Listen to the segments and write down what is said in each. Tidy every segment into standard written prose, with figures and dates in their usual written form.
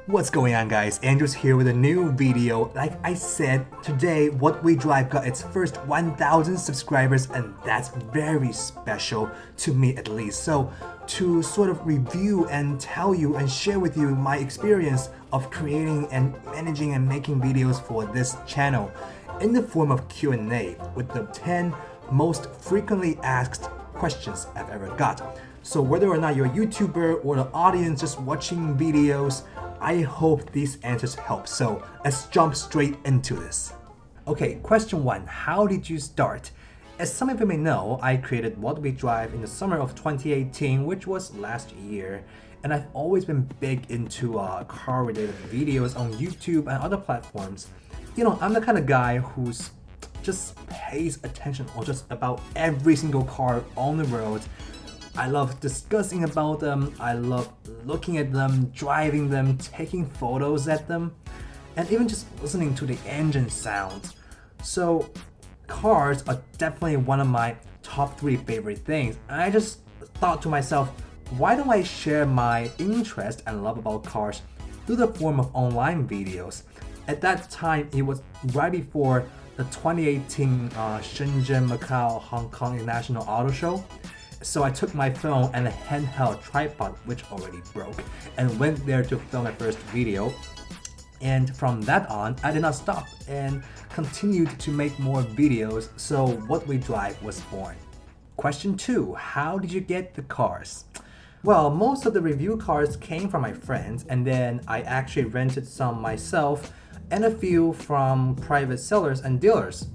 What's going on, guys? Andrew's here with a new video. Like I said, today What We Drive got its first 1,000 subscribers, and that's very special to me at least. So to sort of review and tell you and share with you my experience of creating and managing and making videos for this channel in the form of Q&A with the 10 most frequently asked questions I've ever got. So whether or not you're a YouTuber or the audience just watching videos, I hope these answers help. So let's jump straight into this. Okay, question 1. How did you start? As some of you may know, I created What We Drive in the summer of 2018, which was last year. And I've always been big into car-related videos on YouTube and other platforms. You know, I'm the kind of guy who's just pays attention on just about every single car on the road. I love discussing about them, I love looking at them, driving them, taking photos at them, and even just listening to the engine sounds. So cars are definitely one of my top 3 favorite things. And I just thought to myself, why don't I share my interest and love about cars through the form of online videos? At that time, it was right before the 2018 Shenzhen, Macau, Hong Kong International Auto Show. So I took my phone and a handheld tripod, which already broke, and went there to film my first video. And from that on, I did not stop and continued to make more videos, so What We Drive was born. Question 2. How did you get the cars? Well, most of the review cars came from my friends, and then I actually rented some myself and a few from private sellers and dealers.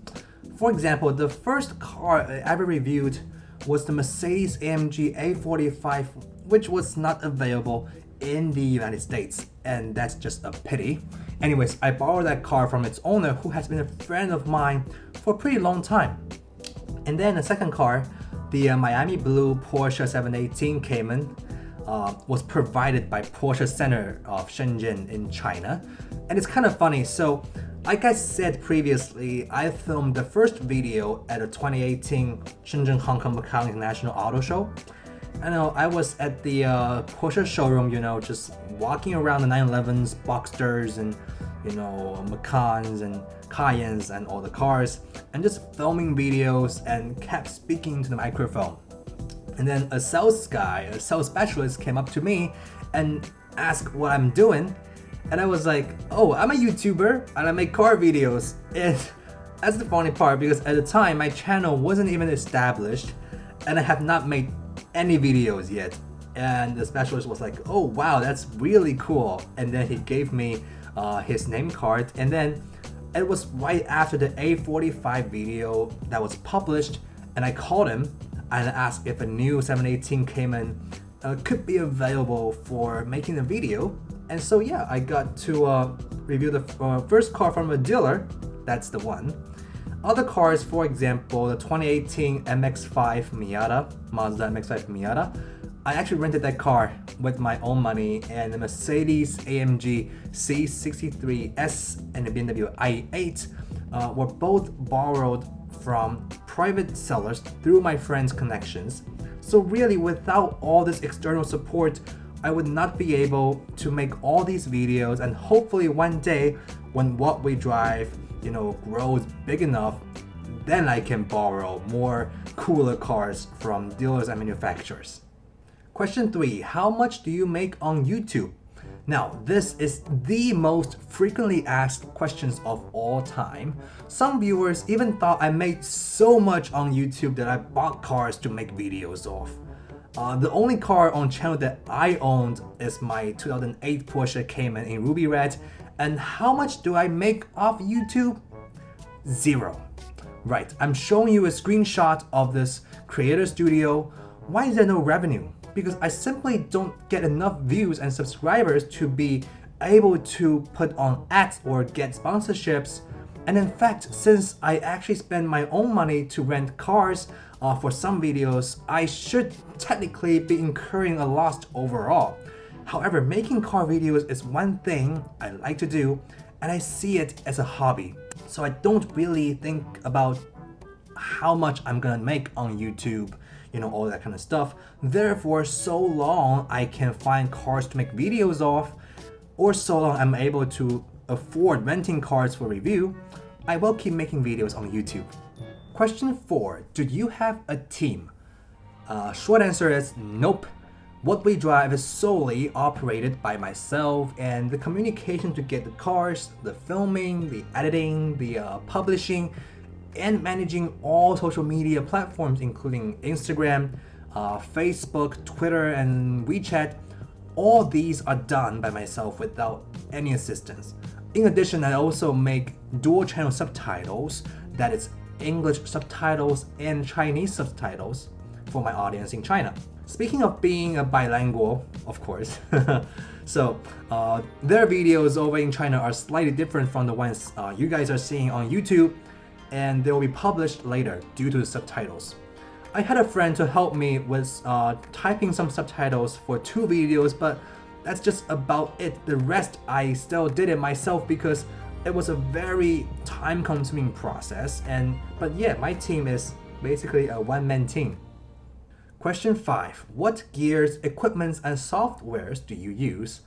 For example, the first car I ever reviewed was the Mercedes-AMG A45, which was not available in the United States, and that's just a pity. Anyways, I borrowed that car from its owner, who has been a friend of mine for a pretty long time. And then the second car, the Miami Blue Porsche 718 Cayman, was provided by Porsche Center of Shenzhen in China. And it's kind of funny, so like I said previously, I filmed the first video at the 2018 Shenzhen Hong Kong Macau International Auto Show. I know I was at the Porsche showroom, you know, just walking around the 911s, Boxsters, and you know, Macans and Cayennes and all the cars, and just filming videos and kept speaking to the microphone. And then a sales guy, a sales specialist came up to me and asked what I'm doing. And I was like, oh, I'm a YouTuber and I make car videos. And that's the funny part, because at the time my channel wasn't even established and I have not made any videos yet. And the specialist was like, oh wow, that's really cool. And then he gave me his name card, and then it was right after the A45 video that was published, and I called him and asked if a new 718 Cayman could be available for making a video. And so yeah, I got to review the first car from a dealer. That's the one. Other cars, for example, the 2018 MX-5 Miata, Mazda MX-5 Miata, I actually rented that car with my own money, and the Mercedes-AMG C63S and the BMW i8 were both borrowed from private sellers through my friends' connections. So really, without all this external support, I would not be able to make all these videos, and hopefully one day when What We Drive, you know, grows big enough, then I can borrow more cooler cars from dealers and manufacturers. Question 3. How much do you make on YouTube? Now, this is the most frequently asked questions of all time. Some viewers even thought I made so much on YouTube that I bought cars to make videos of. The only car on channel that I owned is my 2008 Porsche Cayman in ruby red. And how much do I make off YouTube? 0. Right, I'm showing you a screenshot of this creator studio. Why is there no revenue? Because I simply don't get enough views and subscribers to be able to put on ads or get sponsorships. And in fact, since I actually spend my own money to rent cars for some videos, I should technically be incurring a loss overall. However, making car videos is one thing I like to do, and I see it as a hobby. So I don't really think about how much I'm gonna make on YouTube, you know, all that kind of stuff. Therefore, so long I can find cars to make videos of, or so long I'm able to afford renting cars for review, I will keep making videos on YouTube. Question 4. Do you have a team? Short answer is nope. What we drive is solely operated by myself, and the communication to get the cars, the filming, the editing, the publishing, and managing all social media platforms including Instagram, Facebook, Twitter, and WeChat. All these are done by myself without any assistance. In addition, I also make dual channel subtitles, that is English subtitles and Chinese subtitles for my audience in China. Speaking of being a bilingual, of course, so their videos over in China are slightly different from the ones you guys are seeing on YouTube, and they will be published later due to the subtitles. I had a friend to help me with typing some subtitles for 2 videos, but that's just about it. The rest I still did it myself because it was a very time-consuming process. But yeah, my team is basically a one-man team. Question 5. What gears, equipments, and softwares do you use?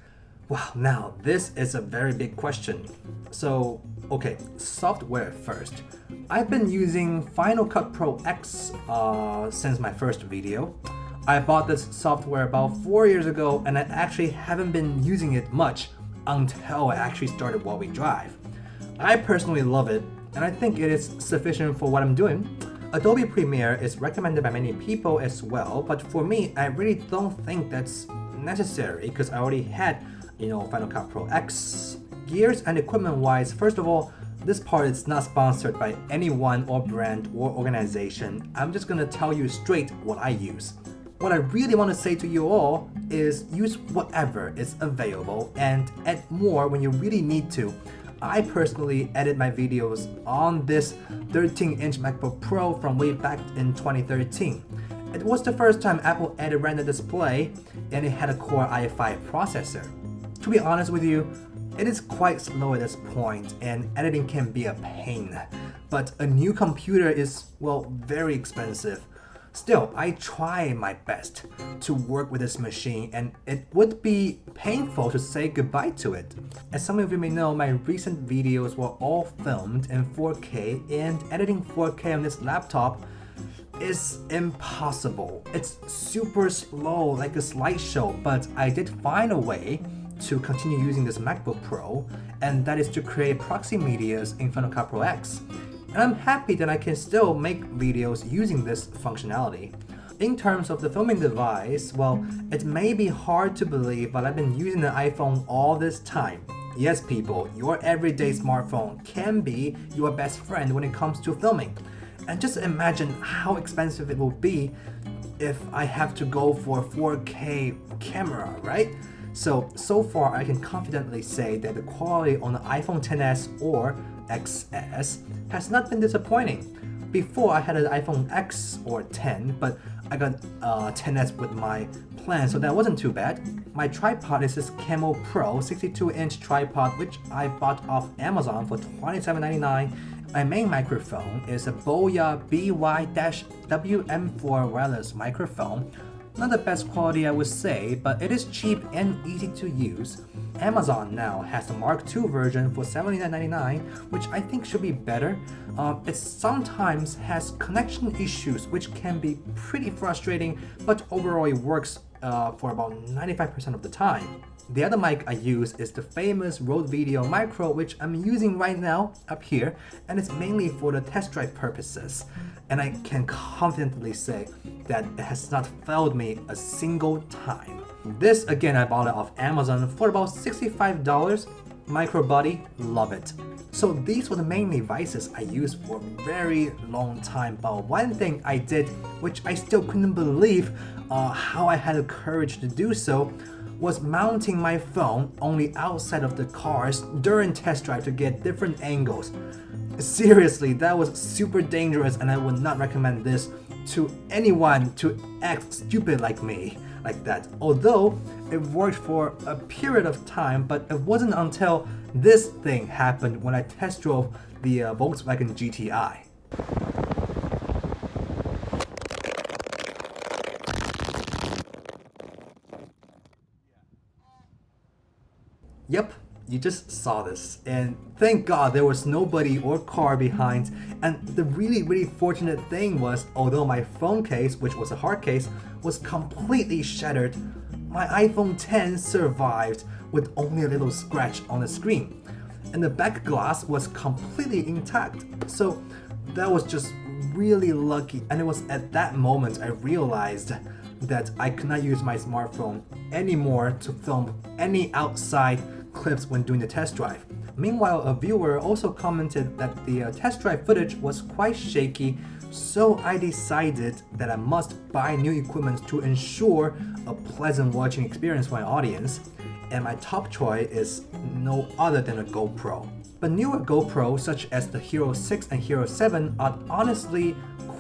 Wow, now this is a very big question. So, okay, software first. I've been using Final Cut Pro X since my first video. I bought this software about 4 years ago, and I actually haven't been using it much until I actually started While We Drive. I personally love it, and I think it is sufficient for what I'm doing. Adobe Premiere is recommended by many people as well, but for me, I really don't think that's necessary because I already had, Final Cut Pro X. Gears and equipment wise, first of all, this part is not sponsored by anyone or brand or organization. I'm just gonna tell you straight what I use. What I really want to say to you all is use whatever is available and add more when you really need to. I personally edit my videos on this 13-inch MacBook Pro from way back in 2013. It was the first time Apple added render display, and it had a Core i5 processor. To be honest with you, it is quite slow at this point, and editing can be a pain. But a new computer is, well, very expensive. Still, I try my best to work with this machine, and it would be painful to say goodbye to it. As some of you may know, my recent videos were all filmed in 4K, and editing 4K on this laptop is impossible. It's super slow, like a slideshow, but I did find a way to continue using this MacBook Pro, and that is to create proxy medias in Final Cut Pro X. And I'm happy that I can still make videos using this functionality. In terms of the filming device, well, it may be hard to believe, but I've been using the iPhone all this time. Yes, people, your everyday smartphone can be your best friend when it comes to filming. And just imagine how expensive it will be if I have to go for a 4K camera, right? So far I can confidently say that the quality on the iPhone XS or XS has not been disappointing. Before I had an iPhone X or 10, but I got 10s with my plan, so that wasn't too bad. My tripod is this Camo Pro 62-inch tripod, which I bought off Amazon for $27.99. My main microphone is a Boya BY-WM4 wireless microphone. Not the best quality I would say, but it is cheap and easy to use. Amazon now has the Mark II version for $79.99, which I think should be better. It sometimes has connection issues, which can be pretty frustrating, but overall it works for about 95% of the time. The other mic I use is the famous Rode Video Micro, which I'm using right now up here, and it's mainly for the test drive purposes. And I can confidently say that it has not failed me a single time. This again, I bought it off Amazon for about $65. Micro body, love it. So these were the main devices I used for a very long time, but one thing I did, which I still couldn't believe how I had the courage to do so, was mounting my phone on the outside of the cars during test drive to get different angles. Seriously, that was super dangerous, and I would not recommend this to anyone to act stupid like me like that. Although it worked for a period of time, but it wasn't until this thing happened when I test drove the Volkswagen GTI. Yep, you just saw this, and thank God there was nobody or car behind. And the really fortunate thing was, although my phone case, which was a hard case, was completely shattered, my iPhone X survived with only a little scratch on the screen, and the back glass was completely intact. So that was just really lucky, and it was at that moment I realized that I could not use my smartphone anymore to film any outside clips when doing the test drive. Meanwhile, a viewer also commented that the test drive footage was quite shaky, so I decided that I must buy new equipment to ensure a pleasant watching experience for my audience, and my top choice is no other than a GoPro. But newer GoPros such as the Hero 6 and Hero 7 are honestly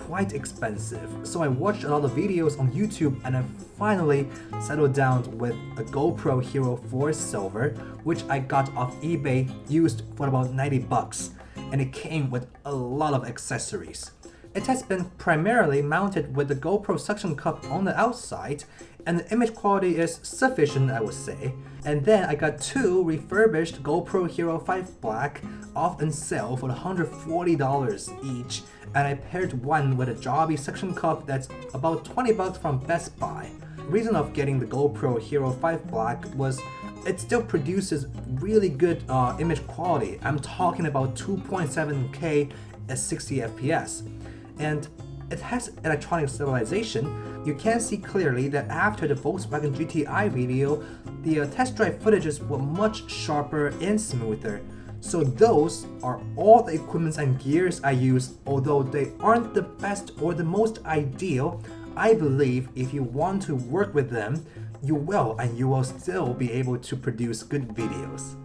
quite expensive, so I watched a lot of videos on YouTube and I finally settled down with a GoPro Hero 4 Silver, which I got off eBay used for about 90 bucks, and it came with a lot of accessories. It has been primarily mounted with the GoPro suction cup on the outside, and the image quality is sufficient, I would say. And then I got two refurbished GoPro Hero 5 Black off on sale for $140 each, and I paired one with a Jobby suction cup that's about 20 bucks from Best Buy. The reason of getting the GoPro Hero 5 Black was it still produces really good image quality. I'm talking about 2.7K at 60 FPS. And it has electronic stabilization. You can see clearly that after the Volkswagen GTI video, the test drive footages were much sharper and smoother. So those are all the equipments and gears I use. Although they aren't the best or the most ideal, I believe if you want to work with them, you will, and you will still be able to produce good videos.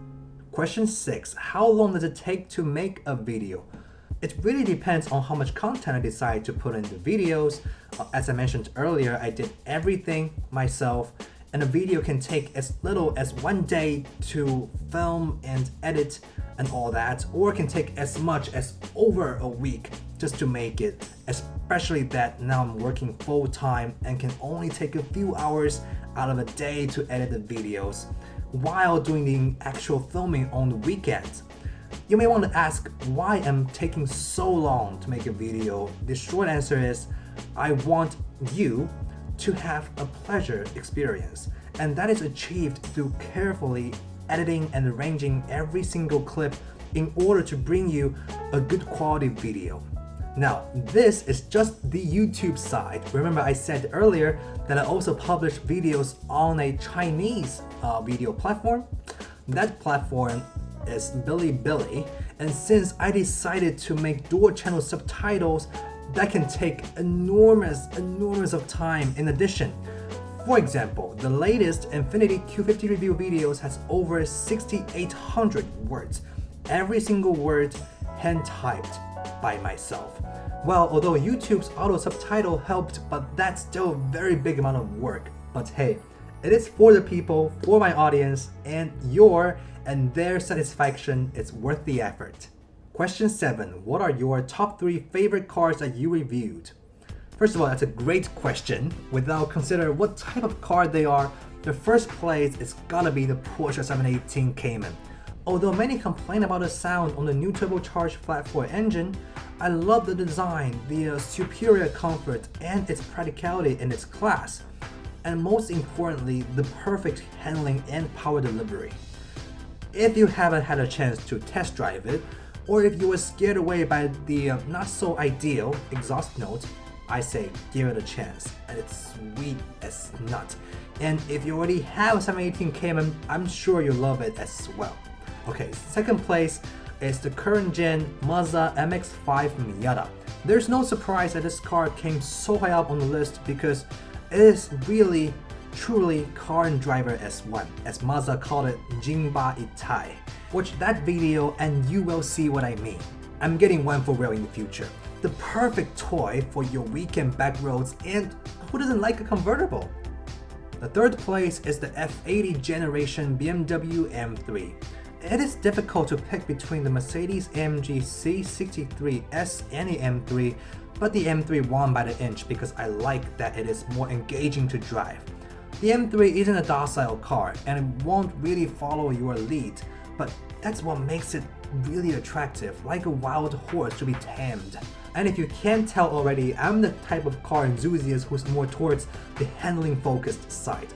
Question 6. How long does it take to make a video? It really depends on how much content I decide to put in the videos. As I mentioned earlier, I did everything myself, and a video can take as little as 1 day to film and edit and all that, or it can take as much as over a week just to make it, especially that now I'm working full time and can only take a few hours out of a day to edit the videos while doing the actual filming on the weekends. You may want to ask why I'm taking so long to make a video. The short answer is I want you to have a pleasure experience, and that is achieved through carefully editing and arranging every single clip in order to bring you a good quality video. Now, this is just the YouTube side. Remember I said earlier that I also publish videos on a Chinese video platform. That platform is Bilibili, and since I decided to make dual channel subtitles, that can take enormous of time in addition. For example, the latest Infiniti Q50 review videos has over 6,800 words, every single word hand typed by myself. Well, although YouTube's auto subtitle helped, but that's still a very big amount of work. But hey, it is for the people, for my audience, and their satisfaction is worth the effort. Question 7. What are your top 3 favorite cars that you reviewed? First of all, that's a great question. Without considering what type of car they are, the first place is gotta be the Porsche 718 Cayman. Although many complain about the sound on the new turbocharged flat 4 engine, I love the design, the superior comfort, and its practicality in its class. And most importantly, the perfect handling and power delivery. If you haven't had a chance to test drive it, or if you were scared away by the not so ideal exhaust note, I say give it a chance, and it's sweet as nut. And if you already have a 718 Cayman, I'm sure you'll love it as well. Okay, second place is the current gen Mazda MX-5 Miata. There's no surprise that this car came so high up on the list because it is really truly car and driver as one, as Mazda called it Jinba Itai. Watch that video and you will see what I mean. I'm getting one for real in the future. The perfect toy for your weekend back roads, and who doesn't like a convertible? The third place is the F80 generation BMW M3. It is difficult to pick between the Mercedes-AMG C63S and the M3, but the M3 won by the inch because I like that it is more engaging to drive. The M3 isn't a docile car and it won't really follow your lead, but that's what makes it really attractive, like a wild horse to be tamed. And if you can't tell already, I'm the type of car enthusiast who's more towards the handling focused side.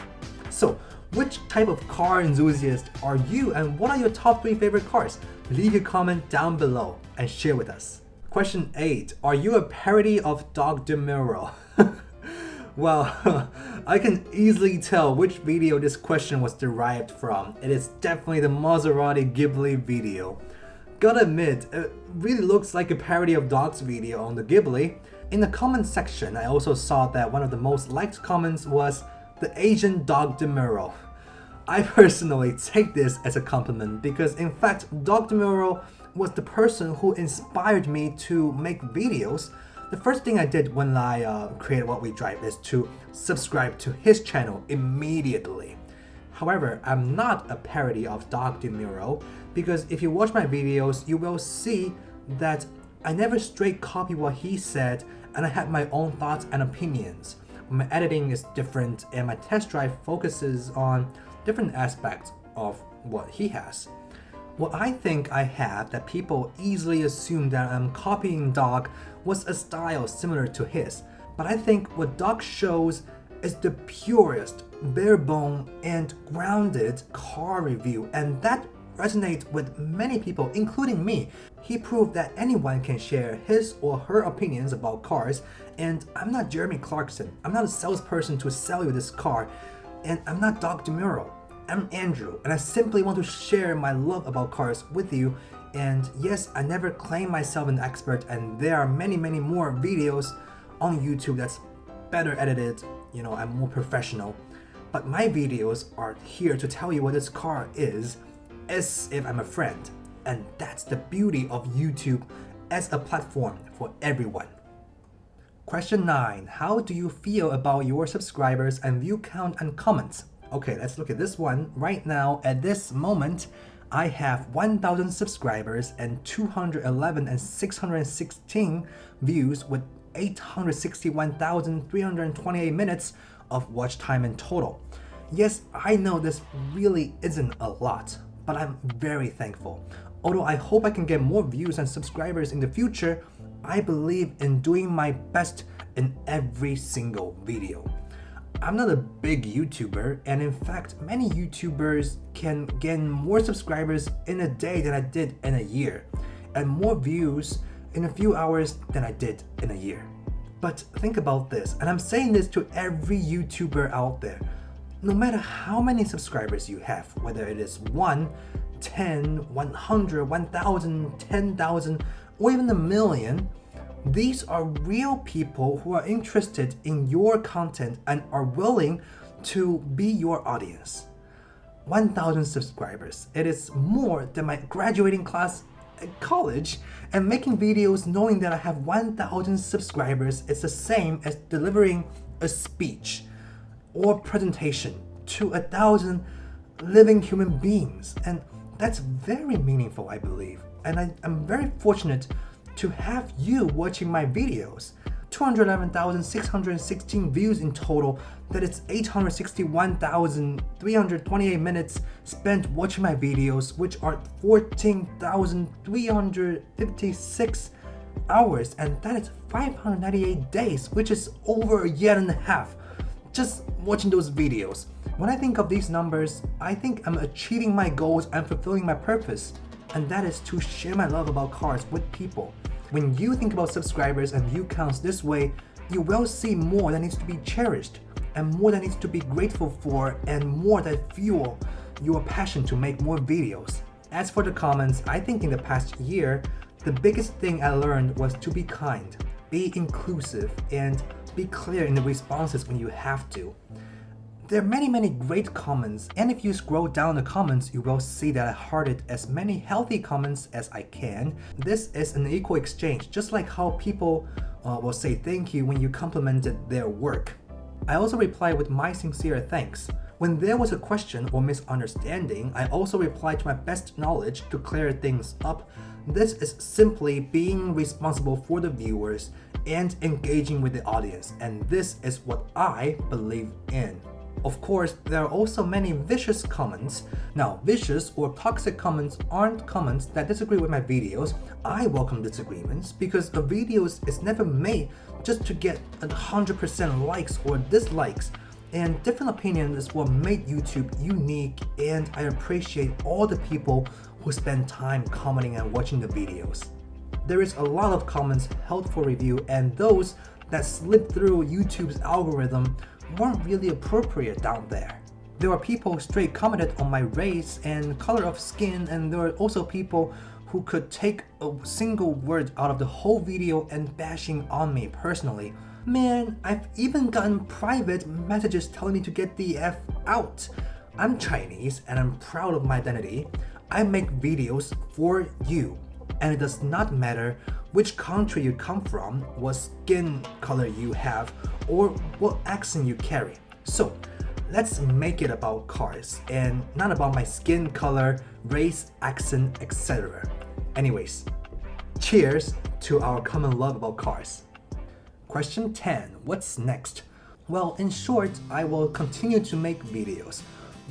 So, which type of car enthusiast are you and what are your top 3 favorite cars? Leave your comment down below and share with us. Question 8. Are you a parody of Doug Demuro? Well, I can easily tell which video this question was derived from. It is definitely the Maserati Ghibli video. Gotta admit, it really looks like a parody of Doug's video on the Ghibli. In the comment section, I also saw that one of the most liked comments was the Asian Doug Demuro. I personally take this as a compliment because in fact, Doug Demuro was the person who inspired me to make videos. The first thing I did when I created What We Drive is to subscribe to his channel immediately. However, I'm not a parody of Doug Demuro because if you watch my videos, you will see that I never straight copy what he said and I have my own thoughts and opinions. My editing is different and my test drive focuses on different aspects of what he has. What I think I have that people easily assume that I'm copying Doug was a style similar to his, but I think what Doug shows is the purest, bare-bone, and grounded car review, and that resonates with many people, including me. He proved that anyone can share his or her opinions about cars, and I'm not Jeremy Clarkson. I'm not a salesperson to sell you this car, and I'm not Doug Demuro. I'm Andrew, and I simply want to share my love about cars with you. And yes, I never claim myself an expert, and there are many more videos on YouTube that's better edited, I'm more professional. But my videos are here to tell you what this car is, as if I'm a friend. And that's the beauty of YouTube as a platform for everyone. Question 9. How do you feel about your subscribers and view count and comments? Okay, let's look at this one. Right now, at this moment, I have 1,000 subscribers and 211 and 616 views with 861,328 minutes of watch time in total. Yes, I know this really isn't a lot, but I'm very thankful. Although I hope I can get more views and subscribers in the future, I believe in doing my best in every single video. I'm not a big YouTuber, and in fact, many YouTubers can gain more subscribers in a day than I did in a year, and more views in a few hours than I did in a year. But think about this, and I'm saying this to every YouTuber out there. No matter how many subscribers you have, whether it is 1, 10, 100, 1,000, 10,000, or even a million, these are real people who are interested in your content and are willing to be your audience. 1,000 subscribers. It is more than my graduating class at college, and making videos knowing that I have 1,000 subscribers is the same as delivering a speech or presentation to 1,000 living human beings, and that's very meaningful, I believe. And I'm very fortunate to have you watching my videos. 211,616 views in total. That is 861,328 minutes spent watching my videos, which are 14,356 hours, and that is 598 days, which is over a year and a half just watching those videos. When I think of these numbers, I think I'm achieving my goals and fulfilling my purpose, and that is to share my love about cars with people. When you think about subscribers and view counts this way, you will see more that needs to be cherished, and more that needs to be grateful for, and more that fuel your passion to make more videos. As for the comments, I think in the past year, the biggest thing I learned was to be kind, be inclusive, and be clear in the responses when you have to. There are many great comments, and if you scroll down the comments, you will see that I hearted as many healthy comments as I can. This is an equal exchange, just like how people will say thank you when you complimented their work. I also reply with my sincere thanks. When there was a question or misunderstanding, I also reply to my best knowledge to clear things up. This is simply being responsible for the viewers and engaging with the audience, and this is what I believe in. Of course, there are also many vicious comments. Now, vicious or toxic comments aren't comments that disagree with my videos. I welcome disagreements because a video is never made just to get 100% likes or dislikes. And different opinions is what made YouTube unique, and I appreciate all the people who spend time commenting and watching the videos. There is a lot of comments held for review, and those that slip through YouTube's algorithm weren't really appropriate down there. There were people who straight commented on my race and color of skin, and there were also people who could take a single word out of the whole video and bashing on me personally. Man, I've even gotten private messages telling me to get the F out. I'm Chinese and I'm proud of my identity. I make videos for you, and it does not matter which country you come from, what skin color you have, or what accent you carry. So let's make it about cars and not about my skin color, race, accent, etc. Anyways, cheers to our common love about cars. Question 10. What's next? Well, in short, I will continue to make videos.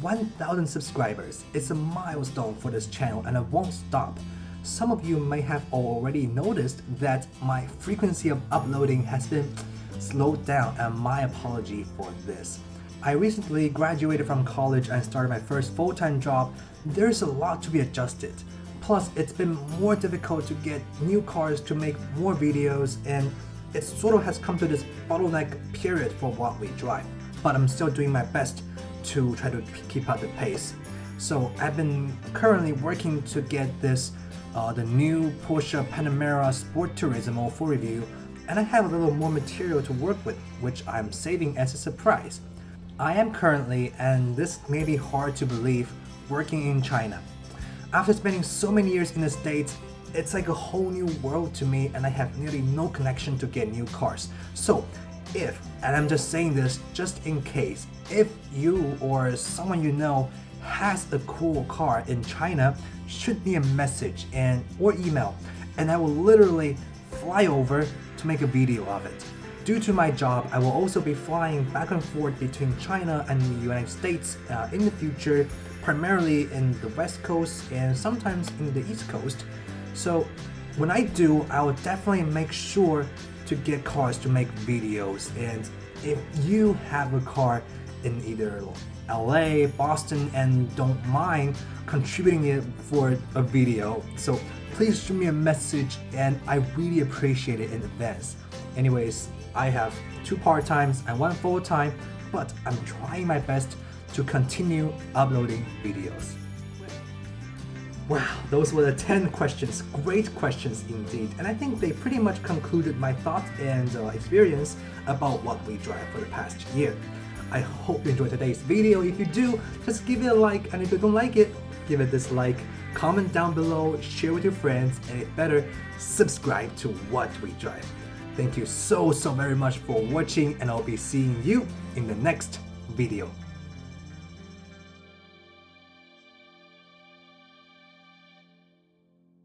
1,000 subscribers is a milestone for this channel and I won't stop. Some of you may have already noticed that my frequency of uploading has been slowed down, and my apology for this. I recently graduated from college and started my first full-time job. There's a lot to be adjusted. Plus, it's been more difficult to get new cars to make more videos, and it sort of has come to this bottleneck period for what we drive. But I'm still doing my best to try to keep up the pace. So I've been currently working to get this the new Porsche Panamera Sport Turismo for review, and I have a little more material to work with, which I'm saving as a surprise. I am currently, and this may be hard to believe, working in China. After spending so many years in the States, it's like a whole new world to me, and I have nearly no connection to get new cars. So if, and I'm just saying this just in case, if you or someone you know has a cool car in China, shoot me a message or email, and I will literally fly over to make a video of it. Due to my job, I will also be flying back and forth between China and the United States in the future, primarily in the West Coast and sometimes in the East Coast. So when I do, I will definitely make sure to get cars to make videos. And if you have a car in either LA, Boston, and don't mind contributing it for a video, so please shoot me a message, and I really appreciate it in advance. Anyways, I have 2 part-times and 1 full-time, but I'm trying my best to continue uploading videos. Wow, those were the 10 questions. Great questions indeed, and I think they pretty much concluded my thoughts and experience about what we drive for the past year. I hope you enjoyed today's video. If you do, just give it a like, and if you don't like it, give it a dislike. Comment down below, share with your friends, and if better, subscribe to What We Drive. Thank you so very much for watching, and I'll be seeing you in the next video.